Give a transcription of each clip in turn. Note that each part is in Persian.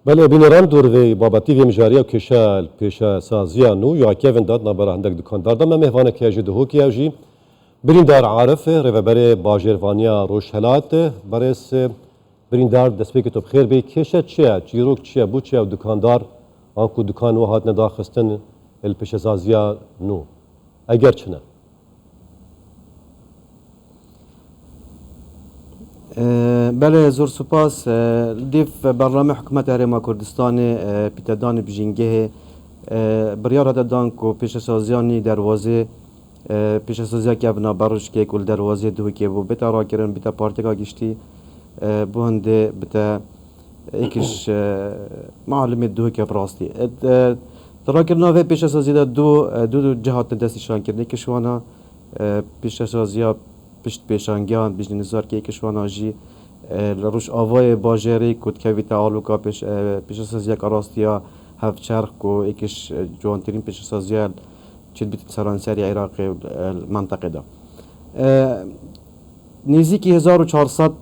بله بینران دور وی بابتی وی مجاری و کشال پیشا سازیانو یا کیون داد نبره هندک دکاندار دم مهوانه که اجده هو که اجی بریندار عارف رهبر باجروانیا روشهلات برس بریندار دسپیک تو بخیر بی کشه چیه چیروک چیه بو چیه و دکاندار آنکو دکان و هات نداخستن الپیشا سازیانو اگر چنه بله زور سپاس دیف برنامه حکومت هرما کردستان پیتدان بجینگه بریار دادن کو پیش سازیانی دروازه پیش سازیا که بنا برش که کل دروازه دو که بو بتا را کردن بتا پارتیکا گشتی بو هنده بتا ایکش معلومه دو که براستی ترا کردن و پیش سازیا دو جهات دستشان کردن که شوانا پیش سازیا پشت پیشانگیان بیش نزار که کشوان آجی لروش آوای باجری کد که تعالو که پیش سازی کاراستیا هفت چرخ کو ایکش جوانترین پیش سازی چند بیت سرانسری عراق منطقه دا نزدیکی 1400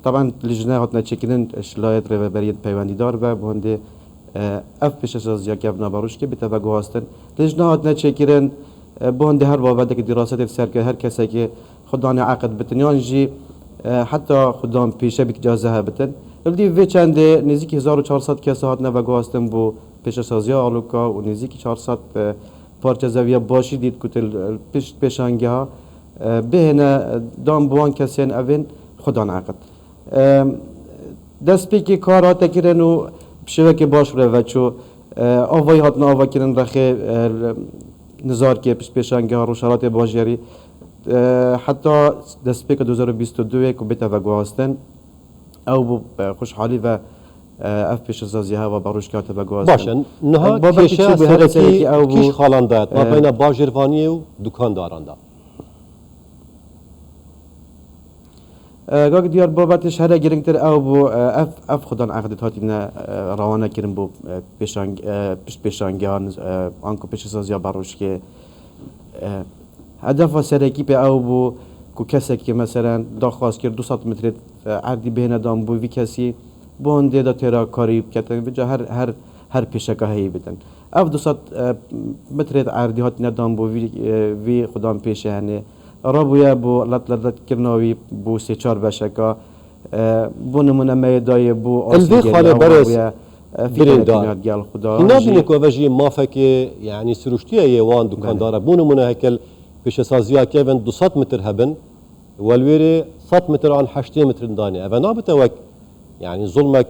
طبعا لجنه هاتنا چکیدن شلایت رهبریت پیوندی دار و بهنده اف پیش سازی که ابنا باروش که بتوجه هستن لجنه هاتنا چکیدن بهنده هر بابت که دراسات سر که هر کسی که خدان عقد بتن یعنی حتی خدان پیشه بک جازه بتن ولی وی چند نزدیک 1400 کس هات نوگو هستن بو پیش سازی آلوکا و نزدیک 400 پارچه زاویه باشی دید کتل پیشانگی ها بهنه دام بوان کسین اوین خدان عقد دست پیکی کار هات کرن و بشوه که باش رو چو آوای هات ناوا کرن رخی نزار که پیشانگی ها رو شرایط باجری حتی دست پیک 2022 که بیت و گوهستن او خوشحالی و اف پیش سازی ها و باروش که و گوهستن باشه نه کیشه سرکی کیش خالندات ما بین باجروانی و دکانداران دا گاگ دیار بابتش هر گرینگتر او بو اف خدان عقدت هاتینا روانه کرن بو پیشانگیان آنکو پیش سازی باروش که هدف سرکی به او بو کو کسی که مثلا داخواست کرد 200 متر عردی بین دام بو وی کسی بونده دا ترا کاری کتن بجا هر پیشکه هی بدن اف 200 متر عردی هات ندام بو وی خدام پیشه هنه رابویا بو لط کرناوی بو 3-4 بشکه بو نمونه میدای بو الوی خاله برس برندار گل خدا اینا بینه که وجه مافک یعنی سروشتیه یوان دکانداره بو نمونه هکل پیش سازیا که 200 متر هبن والویری 100 متر عن 8 متر دانه اوه نابته وک يعني ظلمك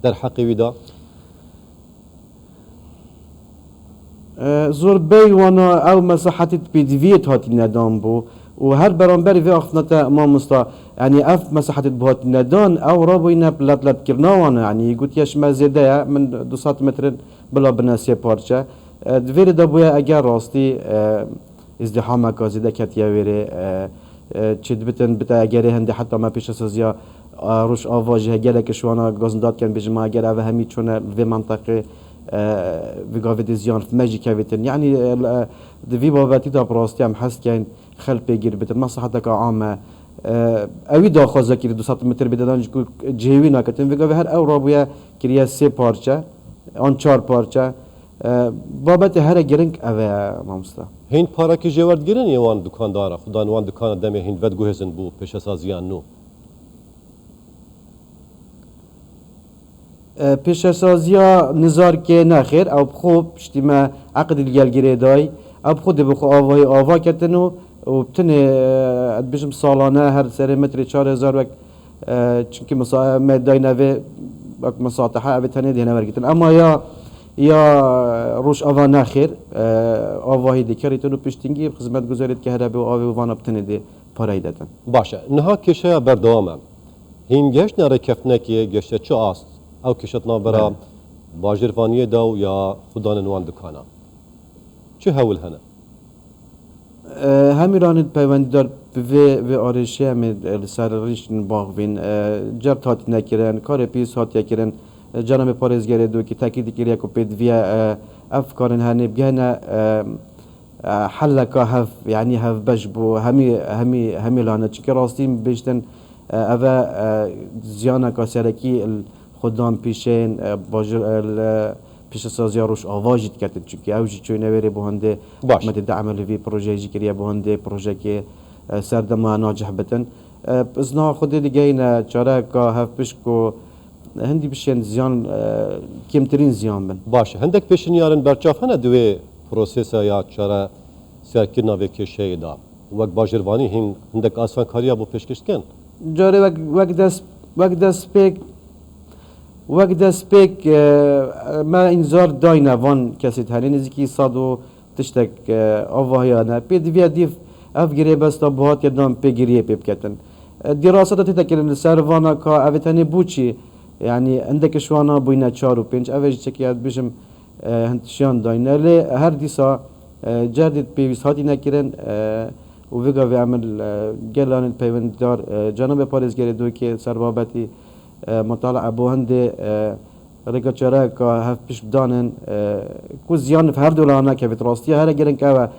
در حقي ودا زور بي وانا او مساحتي بيدفيت هاتي ندان بو وهر برانبري في اخفنتا ما مستا يعني اف مساحتي بهات ندان او رابو ينا بلات كرنا وانا يعني قلت ياش ما زيادة من 200 متر بلا بناسية بارچه دوير دابويا اگر راستي ازدحامك زيادة كاتيا ويري چید بتا اگر هنده حتی ما پیش سازیا روش آواجه گله شوانا گازنداد کن بجمع اگر اوه همی چونه في منطقه في قاعدة زيان في ماجي كافيتن يعني في باباتي دا براستي هم حس كان خل بيجير بتن مصلحتك عامة اوي دا خوازا كيري 200 متر بدن جهوينا كتن في قاعدة هر او رابويا كريا 3 پارچه آن 4 پارچه بابت هر گرنگ اوه مامستا هین پارا که جوارد گرن یوان دکاندارا خدان وان دکان دم هین ود گوهزن بو پیش سازیان نو پیش سازیا نزار که نخیر او خوب اشتما عقد الگلگیره دای او خود بخو آوای آوا کتنو و بتنه بجم سالانه هر سر متر 4000 وقت چونکه مدای نوه وقت مساطحه او تنه دینه ورگتن اما یا روش آوا نخیر آواهی دیکری تنو پشتینگی خدمت گذارید که هر به آوی وانا بتنه دی پارای دادن باشه نها کشه بردوامم هین گشت نره کفنه که گشته چه است او کشت نابرا باجروانی داو یا خدان نوان دکانا چه هول هنه؟ همیرانید پیوندی دار به آرشی همی سر ریشن باغوین جرد هاتی نکرن کار پیس هاتی کرن جناب پارزگره دو که تاکید کریه که پید ویا افکارن هنه بگهنه حلقه هف يعني هف بجبو همي لانه چکه راستیم بیشتن اوه زیانه که سرکی خودان پیشین باجر پیش سازی روش آواجید کرد چونکه اوجی چوی نویره بهنده باش. مدد عمل وی پروژه جی کریه بهنده پروژه که سردما ناجح بتن ازنا خود دیگه این چاره که هف پیش کو هندی بشین زیان کمترین زیان بن باشه هندک پیشین یارن برچاف هنه دوی پروسیسا یا چاره سرکرنا و کشه دا وک باجروانی هندک آسان کاریا بو پیشکش کن جاره وقت دست پیک ما انذار داینا وان کسی تهری نزدیکی صد و تشتک آواهیانه پید ویا دیف اف گریه بستا بهات یدام پی گریه پی بکتن دراسات تتکرن سر وانا که اوتانی بوچی يعني عندك شوانا بوينا تشار و بينج اوج تشكيات بيجم هنتشان داينا لي هر ديسا جردت بيويس هاتي نكرن و ويغا في عمل جلان البيوند دار جانب باريس گري دو كي سربابتي مطالعه بو هندي ريكا چرا كا هف بيش بدانن كو زيان في هر دولانا كفت راستي هر گرن كا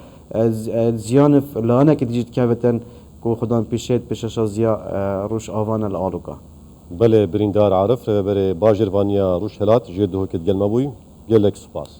زيان في لانا كديجت كفتن كو خدان بيشيت بيشاشا زيا روش آوانا الالوكا بله بریندار عارف بره باجروانیا روش هلات جدو که گلما بوی گلک سپاس